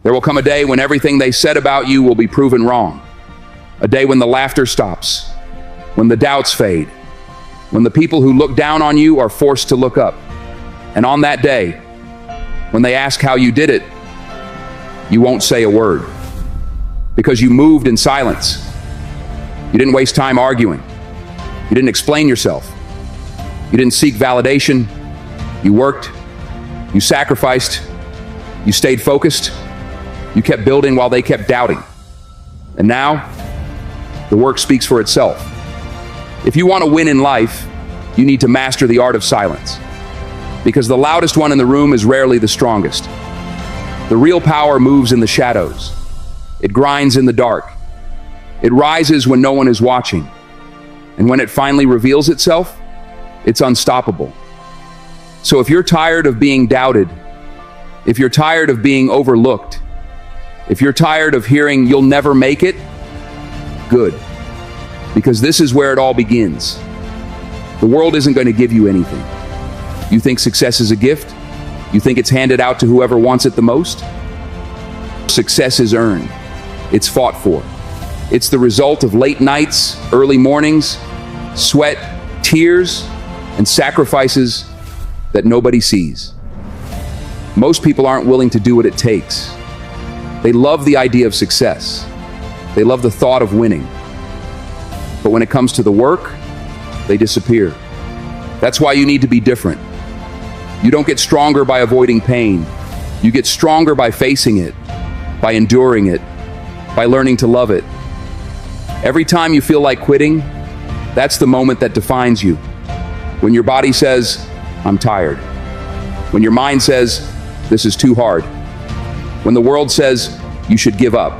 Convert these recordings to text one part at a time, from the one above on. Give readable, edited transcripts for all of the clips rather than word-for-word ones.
There will come a day when everything they said about you will be proven wrong. A day when the laughter stops, when the doubts fade, when the people who look down on you are forced to look up. And on that day, when they ask how you did it, you won't say a word, because you moved in silence. You didn't waste time arguing. You didn't explain yourself. You didn't seek validation. You worked. You sacrificed. You stayed focused. You kept building while they kept doubting. And now, the work speaks for itself. If you want to win in life, you need to master the art of silence, because the loudest one in the room is rarely the strongest. The real power moves in the shadows. It grinds in the dark. It rises when no one is watching. And when it finally reveals itself, it's unstoppable. So if you're tired of being doubted, if you're tired of being overlooked, if you're tired of hearing you'll never make it, good. Because this is where it all begins. The world isn't going to give you anything. You think success is a gift? You think it's handed out to whoever wants it the most? Success is earned. It's fought for. It's the result of late nights, early mornings, sweat, tears, and sacrifices that nobody sees. Most people aren't willing to do what it takes. They love the idea of success. They love the thought of winning. But when it comes to the work, they disappear. That's why you need to be different. You don't get stronger by avoiding pain. You get stronger by facing it, by enduring it, by learning to love it. Every time you feel like quitting, that's the moment that defines you. When your body says, I'm tired. When your mind says, this is too hard. When the world says, you should give up.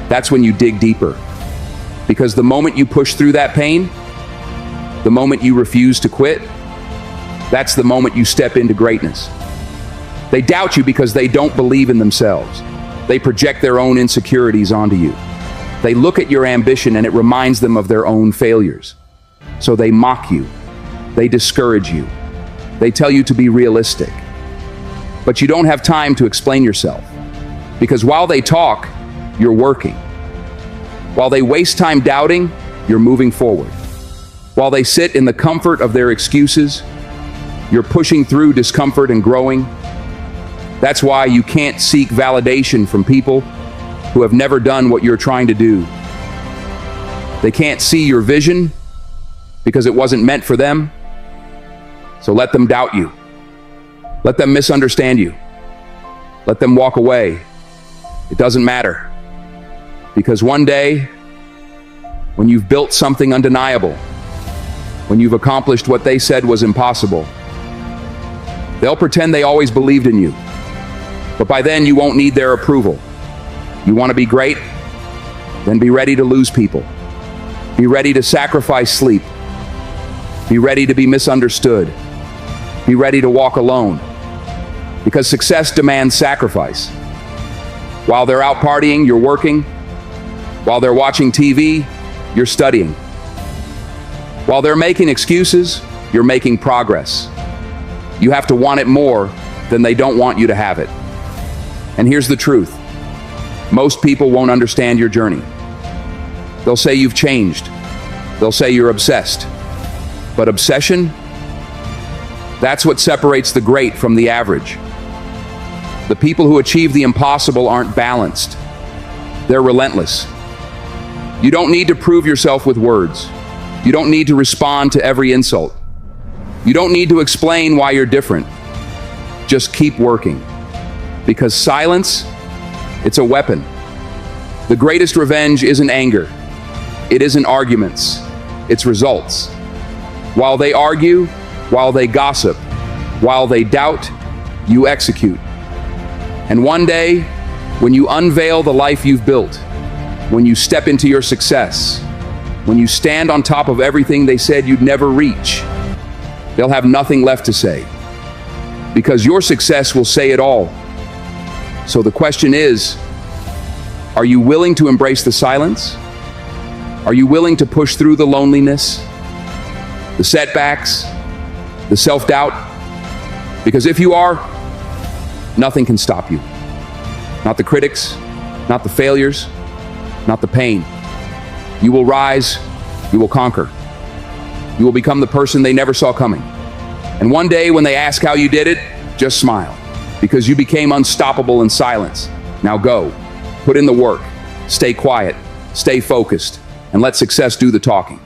That's when you dig deeper. Because the moment you push through that pain, the moment you refuse to quit, that's the moment you step into greatness. They doubt you because they don't believe in themselves. They project their own insecurities onto you. They look at your ambition and it reminds them of their own failures. So they mock you. They discourage you. They tell you to be realistic. But you don't have time to explain yourself. Because while they talk, you're working. While they waste time doubting, you're moving forward. While they sit in the comfort of their excuses, you're pushing through discomfort and growing. That's why you can't seek validation from people who have never done what you're trying to do. They can't see your vision because it wasn't meant for them. So let them doubt you. Let them misunderstand you. Let them walk away. It doesn't matter. Because one day, when you've built something undeniable, when you've accomplished what they said was impossible, they'll pretend they always believed in you. But by then, you won't need their approval. You want to be great? Then be ready to lose people. Be ready to sacrifice sleep. Be ready to be misunderstood. Be ready to walk alone. Because success demands sacrifice. While they're out partying, you're working. While they're watching TV, you're studying. While they're making excuses, you're making progress. You have to want it more than they don't want you to have it. And here's the truth. Most people won't understand your journey. They'll say you've changed. They'll say you're obsessed. But obsession? That's what separates the great from the average. The people who achieve the impossible aren't balanced. They're relentless. You don't need to prove yourself with words. You don't need to respond to every insult. You don't need to explain why you're different. Just keep working. Because silence, it's a weapon. The greatest revenge isn't anger. It isn't arguments. It's results. While they argue, while they gossip, while they doubt, you execute. And one day, when you unveil the life you've built, when you step into your success, when you stand on top of everything they said you'd never reach, they'll have nothing left to say. Because your success will say it all. So the question is, are you willing to embrace the silence? Are you willing to push through the loneliness, the setbacks, the self-doubt? Because if you are, nothing can stop you. Not the critics, not the failures, not the pain. You will rise, you will conquer. You will become the person they never saw coming. And one day when they ask how you did it, just smile, because you became unstoppable in silence. Now go, put in the work, stay quiet, stay focused, and let success do the talking.